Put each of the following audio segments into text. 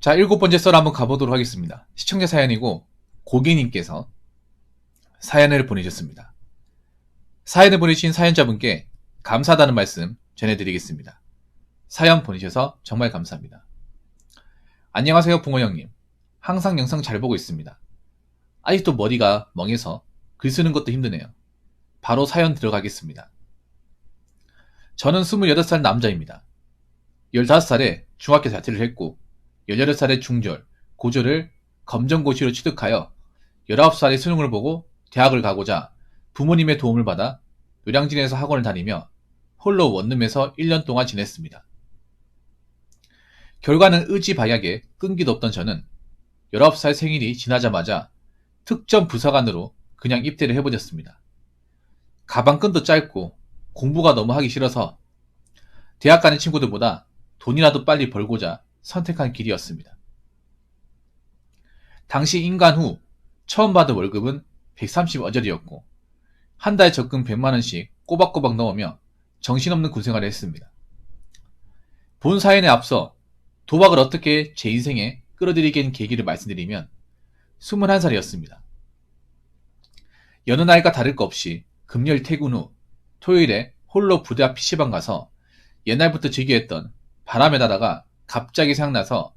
자, 7번째 썰 한번 가보도록 하겠습니다. 시청자 사연이고 고객님께서 사연을 보내주셨습니다. 사연을 보내주신 사연자분께 감사하다는 말씀 전해드리겠습니다. 사연 보내주셔서 정말 감사합니다. 안녕하세요, 붕어 형님. 항상 영상 잘 보고 있습니다. 아직도 머리가 멍해서 글 쓰는 것도 힘드네요. 바로 사연 들어가겠습니다. 저는 28살 남자입니다. 15살에 중학교 자퇴를 했고 18살에 중졸, 고졸을 검정고시로 취득하여 19살에 수능을 보고 대학을 가고자 부모님의 도움을 받아 노량진에서 학원을 다니며 홀로 원룸에서 1년 동안 지냈습니다. 결과는 의지박약에 끈기도 없던 저는 19살 생일이 지나자마자 특전 부사관으로 그냥 입대를 해버렸습니다. 가방끈도 짧고 공부가 너무 하기 싫어서 대학 가는 친구들보다 돈이라도 빨리 벌고자 선택한 길이었습니다. 당시 인간 후 처음 받은 월급은 130어절이었고 한 달 적금 100만원씩 꼬박꼬박 넣으며 정신없는 군생활을 했습니다. 본 사연에 앞서 도박을 어떻게 제 인생에 끌어들이게 된 계기를 말씀드리면 21살이었습니다. 여느 날과 다를 것 없이 금요일 퇴근 후 토요일에 홀로 부대 앞 PC방 가서 옛날부터 즐겨했던 바람의 나라가 갑자기 생각나서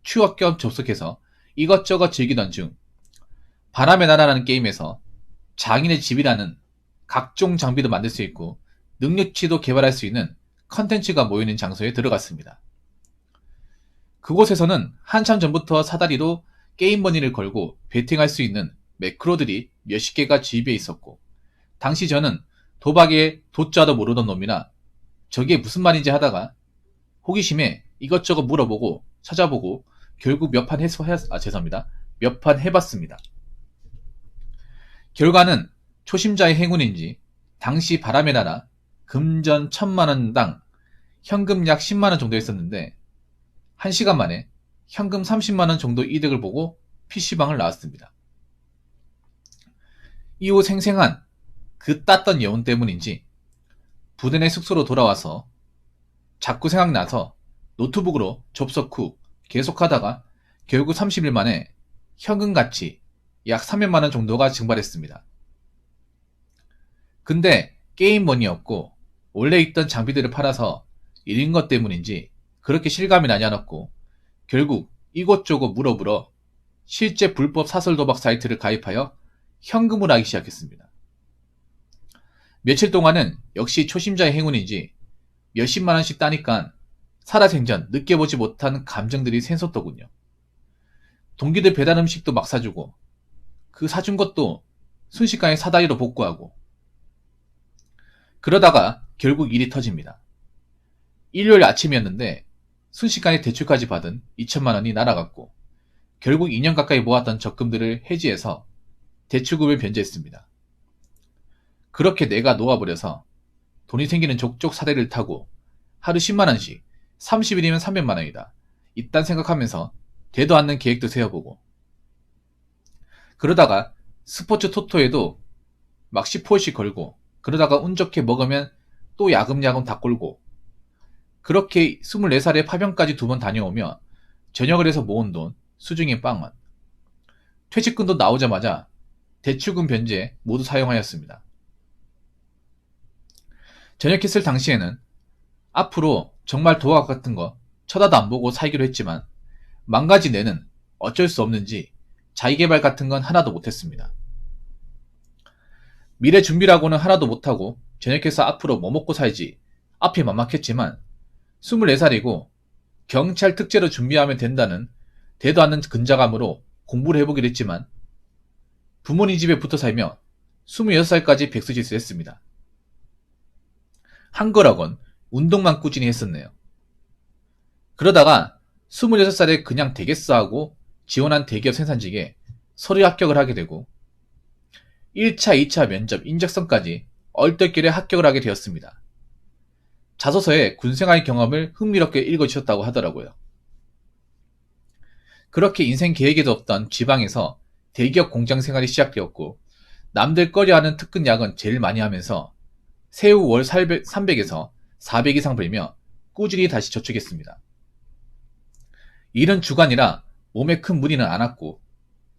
추억 겸 접속해서 이것저것 즐기던 중 바람의 나라라는 게임에서 장인의 집이라는 각종 장비도 만들 수 있고 능력치도 개발할 수 있는 컨텐츠가 모이는 장소에 들어갔습니다. 그곳에서는 한참 전부터 사다리로 게임머니를 걸고 베팅할 수 있는 매크로들이 몇십 개가 주입해 있었고 당시 저는 도박의 도자도 모르던 놈이라 저게 무슨 말인지 하다가 호기심에 이것저것 물어보고 찾아보고 결국 몇 판 해봤습니다. 결과는 초심자의 행운인지 당시 바람의 나라 금전 1000만원당 현금 약 10만원 정도 했었는데 1시간 만에 현금 30만원 정도 이득을 보고 PC방을 나왔습니다. 이후 생생한 그 땄던 여운 때문인지 부대 내 숙소로 돌아와서 자꾸 생각나서 노트북으로 접속 후 계속하다가 결국 30일 만에 현금가치 약 300만원 정도가 증발했습니다. 근데 게임머니였고 원래 있던 장비들을 팔아서 잃은 것 때문인지 그렇게 실감이 나지 않았고 결국 이곳저곳 물어보러 실제 불법 사설 도박 사이트를 가입하여 현금을 하기 시작했습니다. 며칠 동안은 역시 초심자의 행운인지 몇십만원씩 따니까 살아생전 느껴보지 못한 감정들이 샘솟더군요. 동기들 배달 음식도 막 사주고 그 사준 것도 순식간에 사다리로 복구하고 그러다가 결국 일이 터집니다. 일요일 아침이었는데 순식간에 대출까지 받은 2천만원이 날아갔고 결국 2년 가까이 모았던 적금들을 해지해서 대출금을 변제했습니다. 그렇게 내가 녹아버려서 돈이 생기는 족족 사대를 타고 하루 10만원씩 30일이면 300만원이다. 이딴 생각하면서 되도 않는 계획도 세워보고 그러다가 스포츠 토토에도 막 10호씩 걸고 그러다가 운 좋게 먹으면 또 야금야금 다 꼴고 그렇게 24살에 파병까지 2번 다녀오며 전역을 해서 모은 돈 수중에 빵원 퇴직금도 나오자마자 대출금 변제 모두 사용하였습니다. 전역했을 당시에는 앞으로 정말 도박 같은 거 쳐다도 안 보고 살기로 했지만 망가진 내는 어쩔 수 없는지 자기개발 같은 건 하나도 못했습니다. 미래 준비라고는 하나도 못하고 전역해서 앞으로 뭐 먹고 살지 앞이 막막했지만 24살이고 경찰 특제로 준비하면 된다는 되도 않는 근자감으로 공부를 해보기로 했지만 부모님 집에 붙어 살며 26살까지 백수짓을 했습니다. 한 거라곤 운동만 꾸준히 했었네요. 그러다가 26살에 그냥 되겠어 하고 지원한 대기업 생산직에 서류 합격을 하게 되고 1차, 2차 면접 인적성까지 얼떨결에 합격을 하게 되었습니다. 자소서에 군생활 경험을 흥미롭게 읽어주셨다고 하더라고요. 그렇게 인생 계획에도 없던 지방에서 대기업 공장 생활이 시작되었고 남들 꺼려하는 특근 야근 제일 많이 하면서 세후 월 300에서 400 이상 벌며 꾸준히 다시 저축했습니다. 일은 주간이라 몸에 큰 무리는 않았고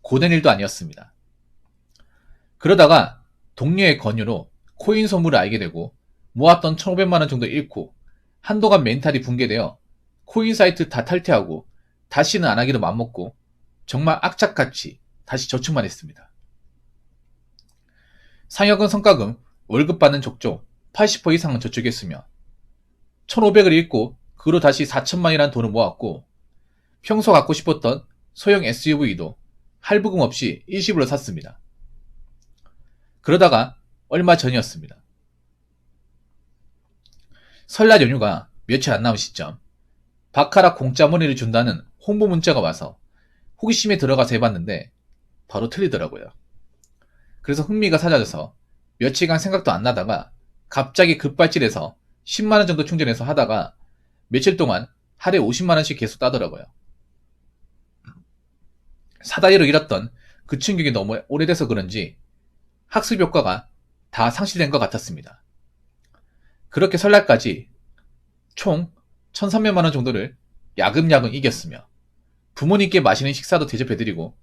고된 일도 아니었습니다. 그러다가 동료의 권유로 코인 소문을 알게 되고 모았던 1,500만원 정도 잃고 한동안 멘탈이 붕괴되어 코인 사이트 다 탈퇴하고 다시는 안 하기로 맘먹고 정말 악착같이 다시 저축만 했습니다. 상여금 성과금 월급 받는 족족 80% 이상은 저축했으며 1,500을 잃고 그로 다시 4천만이라는 돈을 모았고 평소 갖고 싶었던 소형 SUV도 할부금 없이 일시불로 샀습니다. 그러다가 얼마 전이었습니다. 설날 연휴가 며칠 안 남은 시점 바카라 공짜 머니를 준다는 홍보 문자가 와서 호기심에 들어가서 해봤는데 바로 틀리더라고요. 그래서 흥미가 사라져서 며칠간 생각도 안 나다가 갑자기 급발진해서 10만원 정도 충전해서 하다가 며칠 동안 하루에 50만원씩 계속 따더라고요. 사다리로 잃었던 그 충격이 너무 오래돼서 그런지 학습 효과가 다 상실된 것 같았습니다. 그렇게 설날까지 총 1,300만원 정도를 야금야금 이겼으며 부모님께 맛있는 식사도 대접해드리고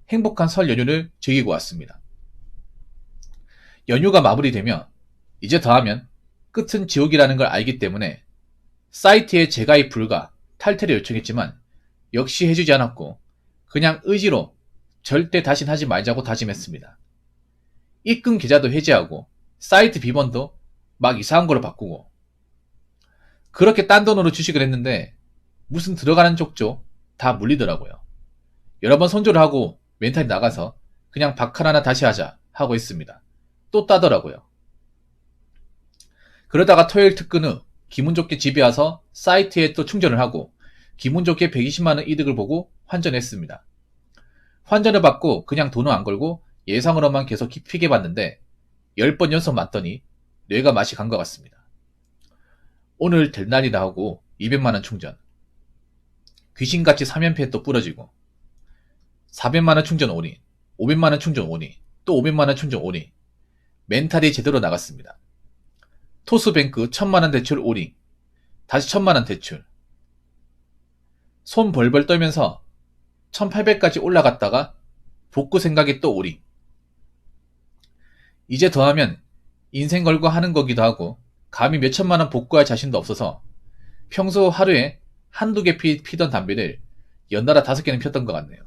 행복한 설 연휴를 즐기고 왔습니다. 연휴가 마무리되며 이제 더하면 끝은 지옥이라는 걸 알기 때문에 사이트에 재가입 불가 탈퇴를 요청했지만 역시 해주지 않았고 그냥 의지로 절대 다신 하지 말자고 다짐했습니다. 입금 계좌도 해지하고 사이트 비번도 막 이상한 걸로 바꾸고 그렇게 딴 돈으로 주식을 했는데 무슨 들어가는 족족 다 물리더라고요. 여러 번 손절을 하고 멘탈이 나가서 그냥 바카라나 다시 하자 하고 있습니다. 또 따더라고요. 그러다가 토요일 특근 후 기분 좋게 집에 와서 사이트에 또 충전을 하고 기분 좋게 120만원 이득을 보고 환전했습니다. 환전을 받고 그냥 돈은 안 걸고 예상으로만 계속 깊이게 봤는데 10번 연속 맞더니 뇌가 맛이 간 것 같습니다. 오늘 될 날이다 하고 200만원 충전, 귀신같이 3연패 또 부러지고 400만원 충전 올인, 500만원 충전 올인, 또 500만원 충전 올인, 멘탈이 제대로 나갔습니다. 토스뱅크 1,000만원 대출 올인, 다시 1,000만원 대출, 손 벌벌 떨면서 1,800까지 올라갔다가 복구 생각에 또 올인. 이제 더하면 인생 걸고 하는 거기도 하고 감히 몇천만원 복구할 자신도 없어서 평소 하루에 한두 개 피던 담배를 연달아 5개는 폈던 것 같네요.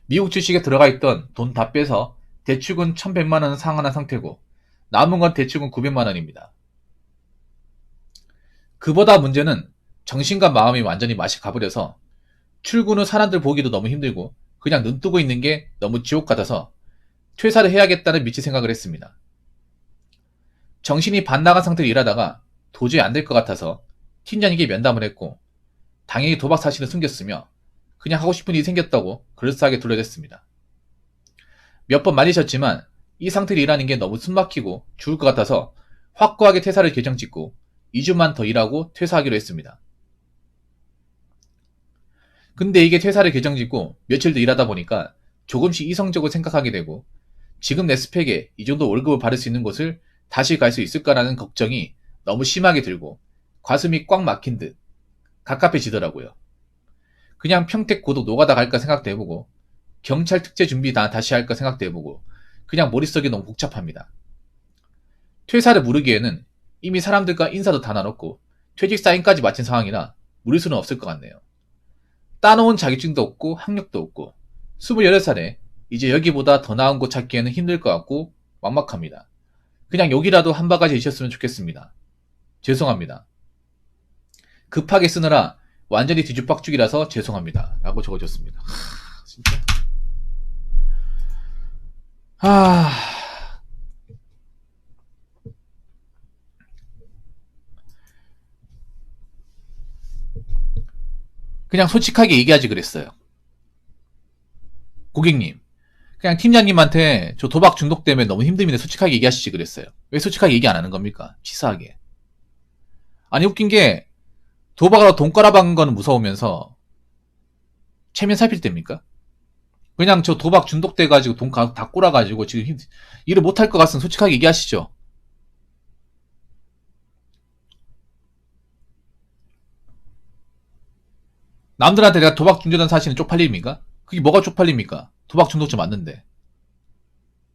미국 주식에 들어가 있던 돈 다 빼서 대출금 1,100만원 상환한 상태고 남은 건 대출금 900만원입니다. 그보다 문제는 정신과 마음이 완전히 맛이 가버려서 출근 후 사람들 보기도 너무 힘들고 그냥 눈 뜨고 있는 게 너무 지옥 같아서 퇴사를 해야겠다는 미친 생각을 했습니다. 정신이 반나간 상태로 일하다가 도저히 안 될 것 같아서 팀장에게 면담을 했고 당연히 도박 사실을 숨겼으며 그냥 하고 싶은 일이 생겼다고 그럴싸하게 둘러댔습니다. 몇 번 말리셨지만 이 상태로 일하는 게 너무 숨막히고 죽을 것 같아서 확고하게 퇴사를 결정짓고 2주만 더 일하고 퇴사하기로 했습니다. 근데 이게 퇴사를 결정짓고 며칠 더 일하다 보니까 조금씩 이성적으로 생각하게 되고 지금 내 스펙에 이 정도 월급을 받을 수 있는 곳을 다시 갈 수 있을까라는 걱정이 너무 심하게 들고 가슴이 꽉 막힌 듯 갑갑해지더라고요. 그냥 평택 고도 노가다 갈까 생각도 해보고 경찰 특제 준비 다시 할까 생각도 해보고 그냥 머릿속이 너무 복잡합니다. 퇴사를 무르기에는 이미 사람들과 인사도 다 나눴고 퇴직 사인까지 마친 상황이라 무릴 수는 없을 것 같네요. 따놓은 자격증도 없고 학력도 없고 28살에 이제 여기보다 더 나은 곳 찾기에는 힘들 것 같고 막막합니다. 그냥 여기라도 한 바가지 있었으면 좋겠습니다. 죄송합니다. 급하게 쓰느라 완전히 뒤죽박죽이라서 죄송합니다. 라고 적어줬습니다. 진짜. 그냥 솔직하게 얘기하지 그랬어요. 고객님, 그냥 팀장님한테 저 도박 중독 때문에 너무 힘듭니다. 솔직하게 얘기하시지 그랬어요. 왜 솔직하게 얘기 안 하는 겁니까? 치사하게. 아니 웃긴 게 도박하러 돈 깔아박은 거는 무서우면서 체면 살필 때입니까? 그냥 저 도박 중독돼가지고 돈 다 꼬라가지고 지금 일을 못할 것 같으면 솔직하게 얘기하시죠. 남들한테 내가 도박 중독자는 사실은 쪽팔립니까? 그게 뭐가 쪽팔립니까? 도박 중독자 맞는데.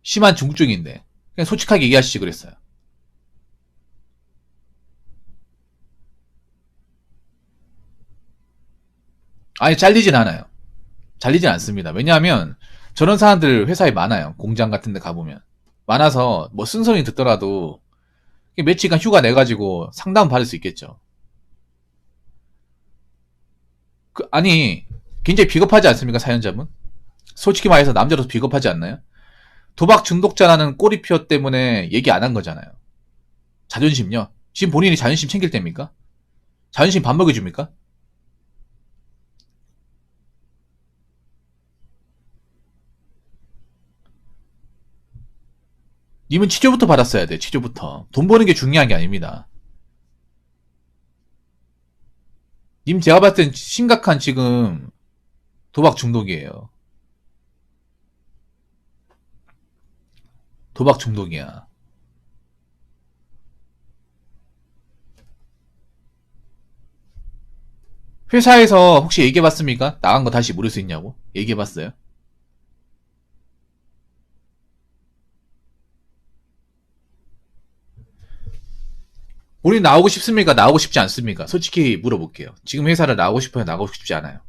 심한 중증인데. 그냥 솔직하게 얘기하시지 그랬어요. 아니, 잘리진 않아요. 잘리진 않습니다. 왜냐하면 저런 사람들 회사에 많아요. 공장 같은 데 가보면. 많아서 뭐 쓴소리 듣더라도 며칠간 휴가 내가지고 상담 받을 수 있겠죠. 아니, 굉장히 비겁하지 않습니까, 사연자분? 솔직히 말해서 남자로서 비겁하지 않나요? 도박 중독자라는 꼬리표 때문에 얘기 안 한 거잖아요. 자존심요? 지금 본인이 자존심 챙길 때입니까? 자존심 밥 먹여줍니까? 님은 치료부터 받았어야 돼, 치료부터. 돈 버는 게 중요한 게 아닙니다. 님 제가 봤을 땐 심각한 지금 도박 중독이에요. 도박 중독이야. 회사에서 혹시 얘기해봤습니까? 나간 거 다시 물을 수 있냐고? 얘기해봤어요? 본인 나오고 싶습니까? 나오고 싶지 않습니까? 솔직히 물어볼게요. 지금 회사를 나오고 싶어요? 나오고 싶지 않아요?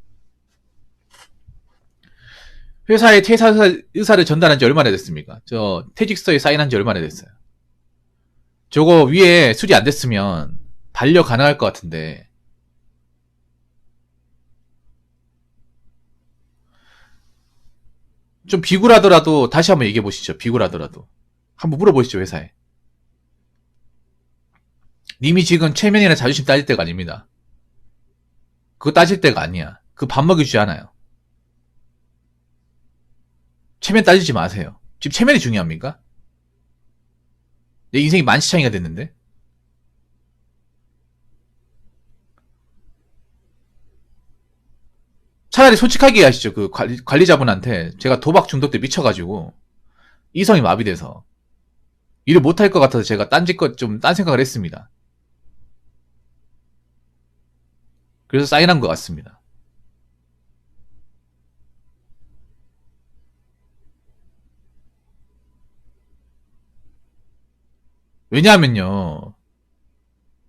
회사에 퇴사 의사를 전달한 지 얼마나 됐습니까? 저 퇴직서에 사인한 지 얼마나 됐어요? 저거 위에 수리 안 됐으면 반려 가능할 것 같은데 좀 비굴하더라도 다시 한번 얘기해 보시죠. 비굴하더라도 한번 물어보시죠, 회사에. 님이 지금 체면이나 자존심 따질 때가 아닙니다. 그거 따질 때가 아니야. 그거 밥 먹여주지 않아요. 체면 따지지 마세요. 지금 체면이 중요합니까? 내 인생이 만시창이가 됐는데. 차라리 솔직하게 얘기하시죠. 그 관리자분한테 제가 도박 중독 때 미쳐가지고 이성이 마비돼서 일을 못할 것 같아서 제가 딴짓것 좀 딴 생각을 했습니다. 그래서 사인한 것 같습니다. 왜냐하면요.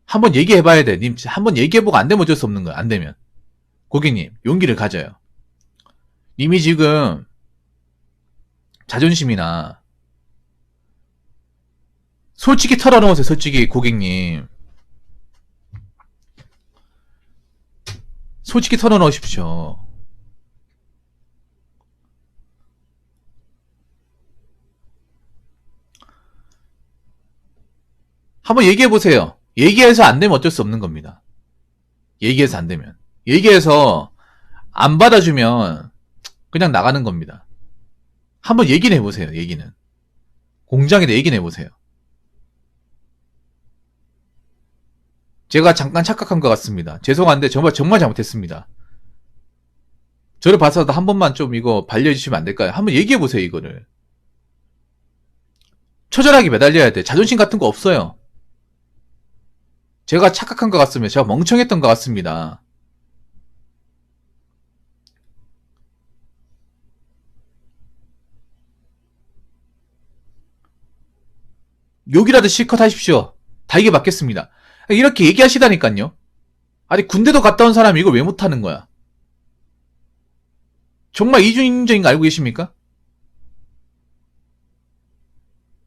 한번 얘기해봐야 돼. 님, 한번 얘기해보고 안 되면 어쩔 수 없는 거야. 안 되면. 고객님, 용기를 가져요. 님이 지금 자존심이나 솔직히 털어놓으세요. 솔직히 고객님. 솔직히 털어놓으십시오. 한번 얘기해보세요. 얘기해서 안 되면 어쩔 수 없는 겁니다. 얘기해서 안 되면. 얘기해서 안 받아주면 그냥 나가는 겁니다. 한번 얘기는 해보세요. 얘기는. 공장에다 얘기는 해보세요. 제가 잠깐 착각한 것 같습니다. 죄송한데 정말 잘못했습니다. 저를 봐서도 한 번만 좀 이거 반려해주시면 안 될까요? 한번 얘기해보세요, 이거를. 처절하게 매달려야 돼. 자존심 같은 거 없어요. 제가 착각한 것 같습니다. 제가 멍청했던 것 같습니다. 욕이라도 실컷 하십시오. 다 이게 맞겠습니다. 이렇게 얘기하시다니까요. 아니 군대도 갔다 온 사람이 이걸 왜 못하는 거야? 정말 이중인적인 거 알고 계십니까?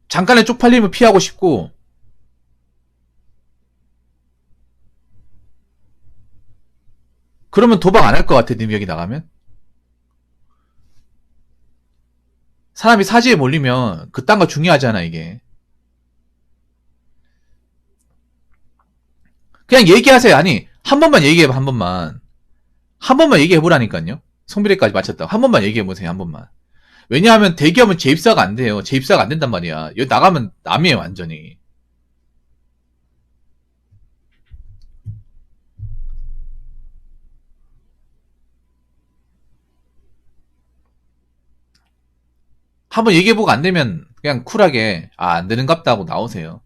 잠깐의 쪽팔림을 피하고 싶고 그러면 도박 안 할 것 같아. 님 여기 나가면 사람이 사지에 몰리면 그딴 거 중요하잖아 이게. 그냥 얘기하세요. 아니 한 번만 얘기해봐. 한 번만 얘기해보라니까요. 성비례까지 마쳤다고 한 번만 얘기해보세요. 한 번만. 왜냐하면 대기업은 재입사가 안 돼요. 재입사가 안 된단 말이야. 여기 나가면 남이에요 완전히. 한번 얘기해보고 안 되면 그냥 쿨하게 안 되는갑다 하고 나오세요.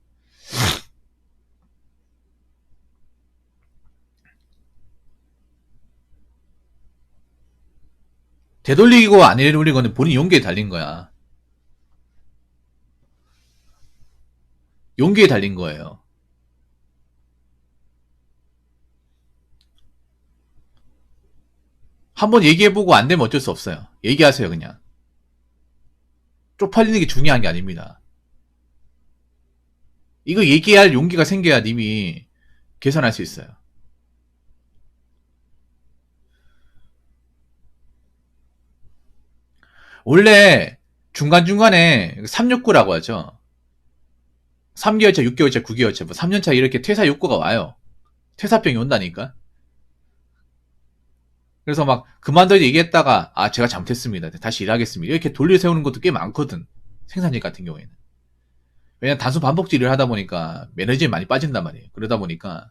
되돌리고 안 되돌리고는 본인 용기에 달린 거야. 용기에 달린 거예요. 한번 얘기해보고 안 되면 어쩔 수 없어요. 얘기하세요, 그냥. 쪽팔리는 게 중요한 게 아닙니다. 이거 얘기할 용기가 생겨야 님이 개선할 수 있어요. 원래 중간중간에 369라고 하죠. 3개월차, 6개월차, 9개월차, 뭐 3년차 이렇게 퇴사 욕구가 와요. 퇴사병이 온다니까. 그래서 막 그만둬 얘기했다가 아 제가 잘못했습니다. 다시 일하겠습니다. 이렇게 돌려 세우는 것도 꽤 많거든. 생산직 같은 경우에는. 왜냐면 단순 반복질 을 하다 보니까 매너지에 많이 빠진단 말이에요. 그러다 보니까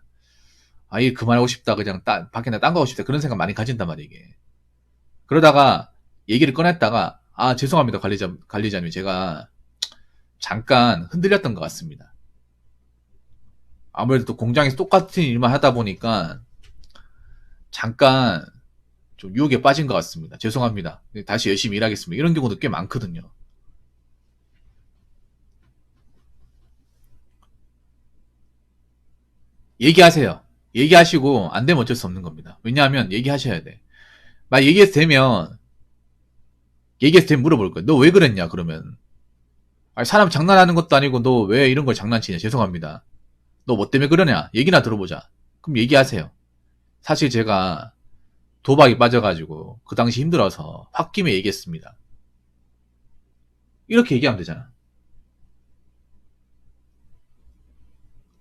아예 그만하고 싶다. 그냥 밖에 나 딴 거 하고 싶다. 그런 생각 많이 가진단 말이에요. 이게. 그러다가 얘기를 꺼냈다가 아 죄송합니다. 관리자님 제가 잠깐 흔들렸던 것 같습니다. 아무래도 또 공장에서 똑같은 일만 하다 보니까 잠깐 좀 유혹에 빠진 것 같습니다. 죄송합니다. 다시 열심히 일하겠습니다. 이런 경우도 꽤 많거든요. 얘기하세요. 얘기하시고 안 되면 어쩔 수 없는 겁니다. 왜냐하면 얘기하셔야 돼. 만약 얘기해서 되면 물어볼 거예요. 너 왜 그랬냐 그러면 아니, 사람 장난하는 것도 아니고 너 왜 이런 걸 장난치냐 죄송합니다. 너 뭐 때문에 그러냐 얘기나 들어보자. 그럼 얘기하세요. 사실 제가 도박이 빠져가지고 그 당시 힘들어서 홧김에 얘기했습니다. 이렇게 얘기하면 되잖아.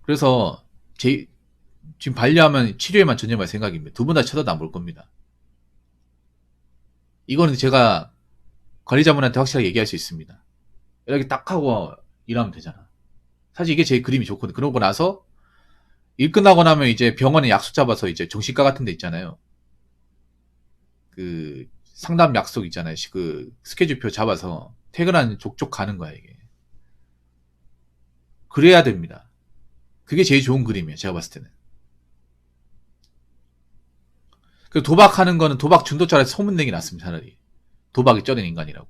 그래서 지금 반려하면 치료에만 전념할 생각입니다. 두 분 다 쳐다도 안 볼 겁니다. 이거는 제가 관리자분한테 확실하게 얘기할 수 있습니다. 이렇게 딱 하고 일하면 되잖아. 사실 이게 제 그림이 좋거든. 그러고 나서 일 끝나고 나면 이제 병원에 약속 잡아서 이제 정신과 같은 데 있잖아요. 그 상담 약속 있잖아요. 그 스케줄표 잡아서 퇴근하는 족족 가는 거야 이게. 그래야 됩니다. 그게 제일 좋은 그림이에요. 제가 봤을 때는. 그 도박하는 거는 도박 중독자라서 소문내기 낫습니다. 차라리. 도박이 쩌는 인간이라고.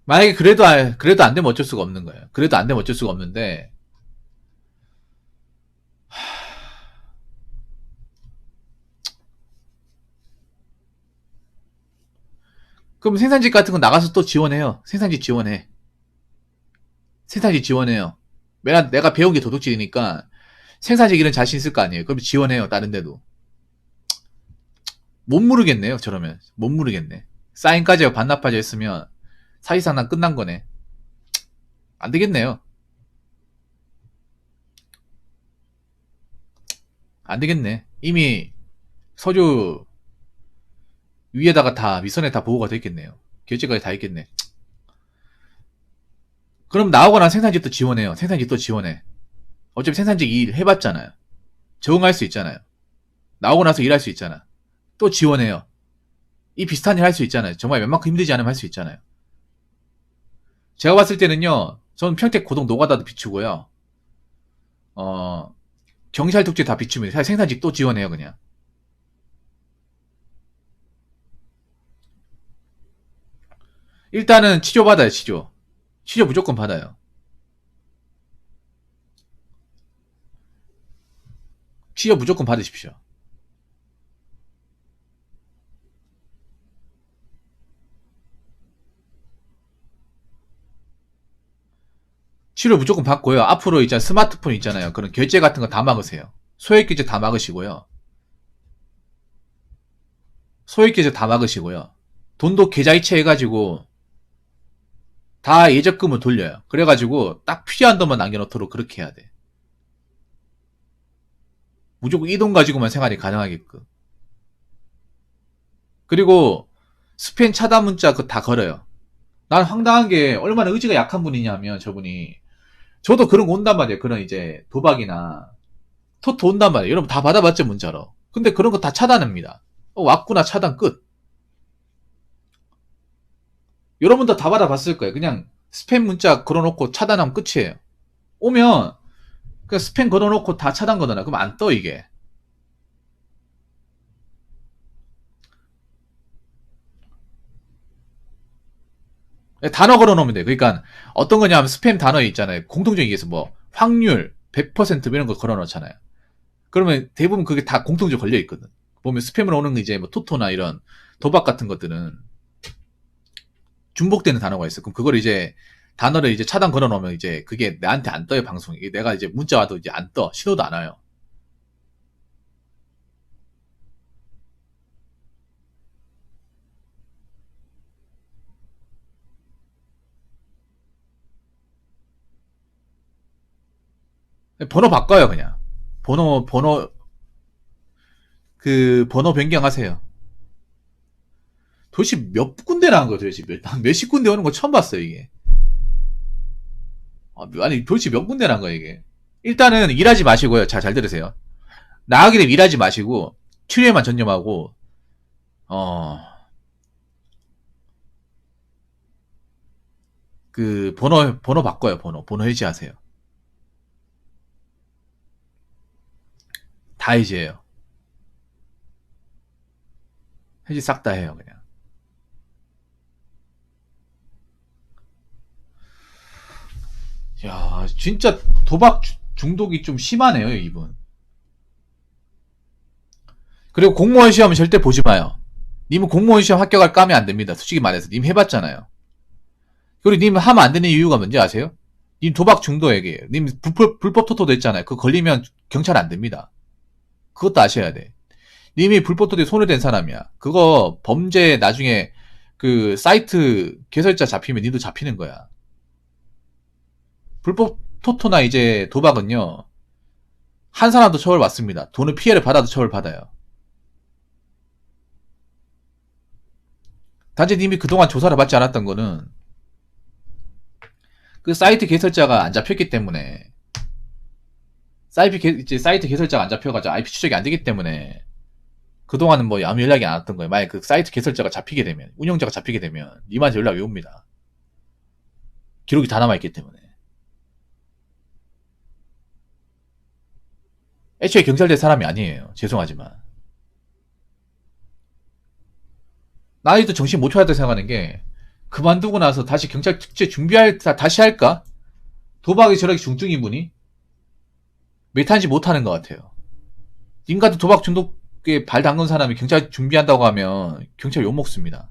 만약에 그래도 안 되면 어쩔 수가 없는 거예요. 그래도 안 되면 어쩔 수가 없는데 그럼 생산직 같은 거 나가서 또 지원해요. 생산직 지원해. 생산직 지원해요. 내가 배운 게 도둑질이니까 생산직 일은 자신 있을 거 아니에요. 그럼 지원해요. 다른 데도. 못 모르겠네요. 저러면. 못 모르겠네. 사인까지 하고 반납하자 했으면 사실상 난 끝난 거네. 안 되겠네요. 안 되겠네. 이미 서류 위에다가 다 윗선에 다 보고가 돼 있겠네요. 결제까지 다 있겠네. 그럼 나오거나 생산직도 지원해요. 생산직도 지원해. 어차피 생산직 일 해봤잖아요. 적응할 수 있잖아요. 나오고 나서 일할 수 있잖아. 또 지원해요. 이 비슷한 일 할 수 있잖아요. 정말 웬만큼 힘들지 않으면 할 수 있잖아요. 제가 봤을 때는요. 저는 평택 고동 노가다도 비추고요. 경찰 tuk지 다 비춥니다. 생산직 또 지원해요 그냥. 일단은 치료받아요. 치료 무조건 받아요. 치료 무조건 받으십시오. 치료 무조건 받고요. 앞으로 이제 스마트폰 있잖아요. 그런 결제 같은 거 다 막으세요. 소액 결제 다 막으시고요. 소액 결제 다 막으시고요. 돈도 계좌이체 해가지고 다 예적금을 돌려요. 그래가지고 딱 필요한 돈만 남겨놓도록 그렇게 해야 돼. 무조건 이 돈 가지고만 생활이 가능하게끔. 그리고 스팸 차단 문자 그거 다 걸어요. 난 황당한 게 얼마나 의지가 약한 분이냐면 저분이 저도 그런 거 온단 말이에요. 그런 이제 도박이나 토토 온단 말이에요. 여러분 다 받아봤죠 문자로. 근데 그런 거 다 차단합니다. 왔구나 차단 끝. 여러분도 다 받아봤을 거예요. 그냥 스팸 문자 걸어놓고 차단하면 끝이에요. 오면 그냥 스팸 걸어놓고 다 차단 거잖아. 그럼 안 떠 이게. 단어 걸어놓으면 돼. 그러니까 어떤 거냐면 스팸 단어에 있잖아요. 공통적인 게 있어. 뭐 확률 100% 이런 거 걸어놓잖아요. 그러면 대부분 그게 다 공통적으로 걸려 있거든. 보면 스팸으로 오는 이제 뭐 토토나 이런 도박 같은 것들은 중복되는 단어가 있어. 그럼 그걸 이제 단어를 이제 차단 걸어놓으면 이제 그게 나한테 안 떠요, 방송이. 내가 이제 문자 와도 이제 안 떠. 신호도 안 와요. 번호 바꿔요, 그냥. 번호, 그, 번호 변경하세요. 도대체 몇 군데나 한 거야, 도대체. 몇십 군데 오는 거 처음 봤어요, 이게. 아니, 도대체 몇 군데나 한 거야, 이게. 일단은 일하지 마시고요. 잘 들으세요. 나가게 되면 일하지 마시고, 치료에만 전념하고, 어, 그, 번호 바꿔요, 번호 해지하세요. 다 해지해요. 해지 싹 다 해요, 그냥. 야, 진짜 도박 중독이 좀 심하네요, 이분. 그리고 공무원 시험은 절대 보지 마요. 님은 공무원 시험 합격할 까면 안 됩니다. 솔직히 말해서. 님 해봤잖아요. 그리고 님 하면 안 되는 이유가 뭔지 아세요? 님 도박 중독에게. 님 불법 토토도 했잖아요. 그거 걸리면 경찰 안 됩니다. 그것도 아셔야 돼. 님이 불법 토토에 손을 댄 사람이야. 그거 범죄 나중에 그 사이트 개설자 잡히면 님도 잡히는 거야. 불법 토토나 이제 도박은요. 한 사람도 처벌받습니다. 돈을 피해를 받아도 처벌받아요. 단지 님이 그동안 조사를 받지 않았던 거는 그 사이트 개설자가 안 잡혔기 때문에 사이트 개설자가 안 잡혀가지고 IP 추적이 안 되기 때문에 그동안은 뭐 아무 연락이 안 왔던 거예요. 만약 그 사이트 개설자가 잡히게 되면 운영자가 잡히게 되면 님한테 연락이 옵니다. 기록이 다 남아있기 때문에. 애초에 경찰대 사람이 아니에요. 죄송하지만. 나이도 정신 못 차렸다고 생각하는 게 그만두고 나서 다시 경찰 특채 다시 할까? 도박이 저렇게 중증인 분이 메탄지 못하는 것 같아요. 님 같은 도박 중독에 발 담근 사람이 경찰 준비한다고 하면 경찰 욕먹습니다.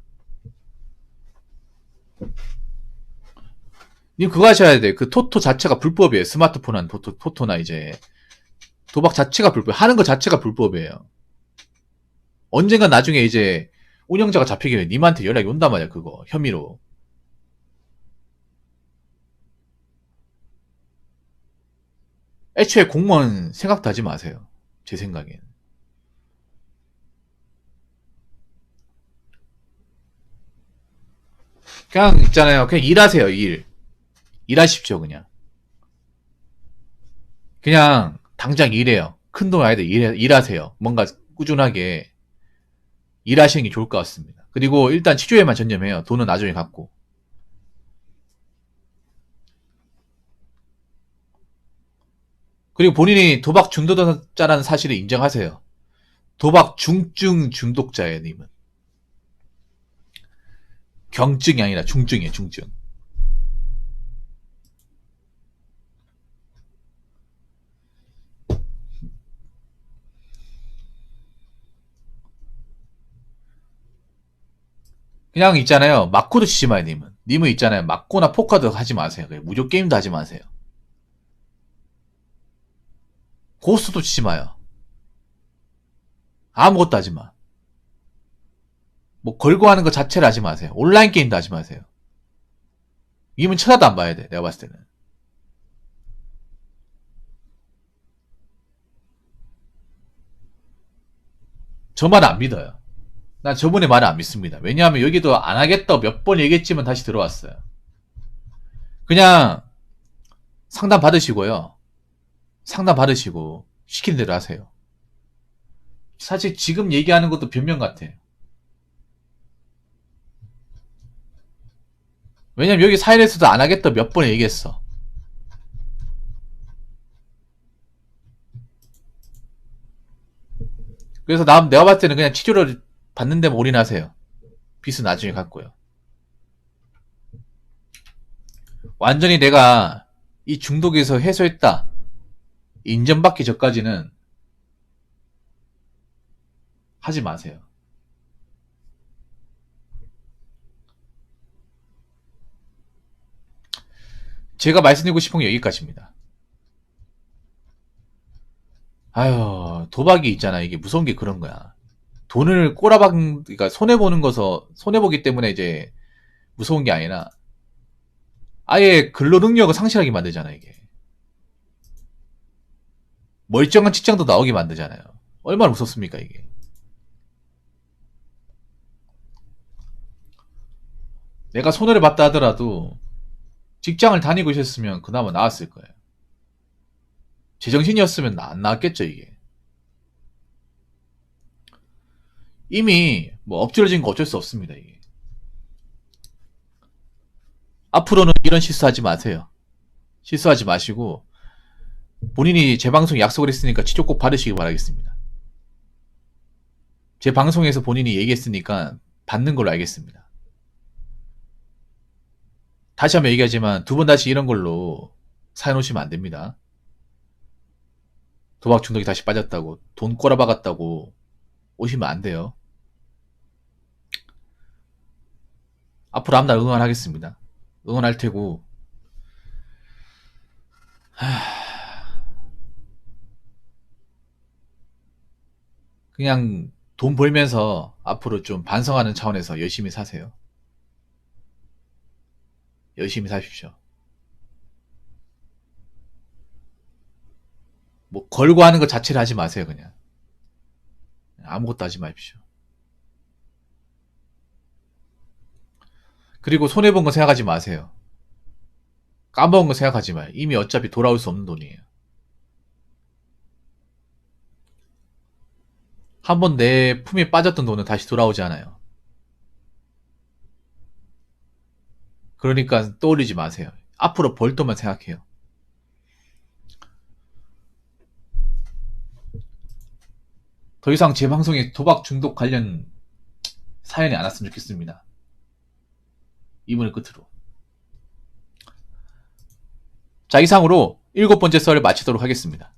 님 그거 하셔야 돼. 그 토토 자체가 불법이에요. 스마트폰 한 토토나 이제 도박 자체가 불법. 하는 것 자체가 불법이에요. 언젠가 나중에 이제 운영자가 잡히게 되면 님한테 연락이 온단 말이야. 그거 혐의로. 애초에 공무원 생각도 하지 마세요. 제 생각엔. 그냥 있잖아요. 그냥 일하세요. 일하십시오. 그냥 당장 일해요. 큰돈 아니다. 일하세요. 뭔가 꾸준하게 일하시는 게 좋을 것 같습니다. 그리고 일단 치료에만 전념해요. 돈은 나중에 갚고. 그리고 본인이 도박 중독자라는 사실을 인정하세요. 도박 중증 중독자예요, 님은. 경증이 아니라 중증이에요, 중증. 그냥 있잖아요. 막고도 치지 마요, 님은. 님은 있잖아요. 막고나 포커도 하지 마세요. 무료 게임도 하지 마세요. 고스도 치지 마요. 아무것도 하지 마. 뭐 걸고 하는 것 자체를 하지 마세요. 온라인 게임도 하지 마세요. 님은 쳐다도 안 봐야 돼. 내가 봤을 때는. 저 말 안 믿어요. 난 저분의 말을 안 믿습니다. 왜냐하면 여기도 안 하겠다 몇 번 얘기했지만 다시 들어왔어요. 그냥 상담 받으시고요. 상담 받으시고 시키는 대로 하세요. 사실 지금 얘기하는 것도 변명 같아. 왜냐면 여기 사연에서도 안 하겠다 몇 번 얘기했어. 그래서 내가 봤을 때는 그냥 치료를 받는 데만 올인하세요. 빚은 나중에 갚고요. 완전히 내가 이 중독에서 해소했다 인정받기 전까지는 하지 마세요. 제가 말씀드리고 싶은 게 여기까지입니다. 아유, 도박이 있잖아. 이게 무서운 게 그런 거야. 돈을 그러니까 손해보기 때문에 이제 무서운 게 아니라 아예 근로 능력을 상실하게 만들잖아, 이게. 멀쩡한 직장도 나오게 만들잖아요. 얼마나 무섭습니까, 이게. 내가 손해를 봤다 하더라도 직장을 다니고 있었으면 그나마 나았을 거예요. 제정신이었으면 안 나왔겠죠, 이게. 이미 뭐 엎질러진 거 어쩔 수 없습니다, 이게. 앞으로는 이런 실수하지 마세요. 실수하지 마시고 본인이 제 방송 약속을 했으니까 치료 꼭 받으시길 바라겠습니다. 제 방송에서 본인이 얘기했으니까 받는 걸로 알겠습니다. 다시 한번 얘기하지만 두 번 다시 이런 걸로 사연 오시면 안 됩니다. 도박 중독이 다시 빠졌다고 돈 꼬라박았다고 오시면 안 돼요. 앞으로 앞날 응원하겠습니다. 응원할 테고 그냥 돈 벌면서 앞으로 좀 반성하는 차원에서 열심히 사세요. 열심히 사십시오. 뭐 걸고 하는 것 자체를 하지 마세요. 그냥 아무것도 하지 마십시오. 그리고 손해본 거 생각하지 마세요. 까먹은 거 생각하지 마요. 이미 어차피 돌아올 수 없는 돈이에요. 한번 내 품에 빠졌던 돈은 다시 돌아오지 않아요. 그러니까 떠올리지 마세요. 앞으로 벌 돈만 생각해요. 더 이상 제 방송에 도박 중독 관련 사연이 안 왔으면 좋겠습니다. 이분을 끝으로. 자, 이상으로 7번째 썰을 마치도록 하겠습니다.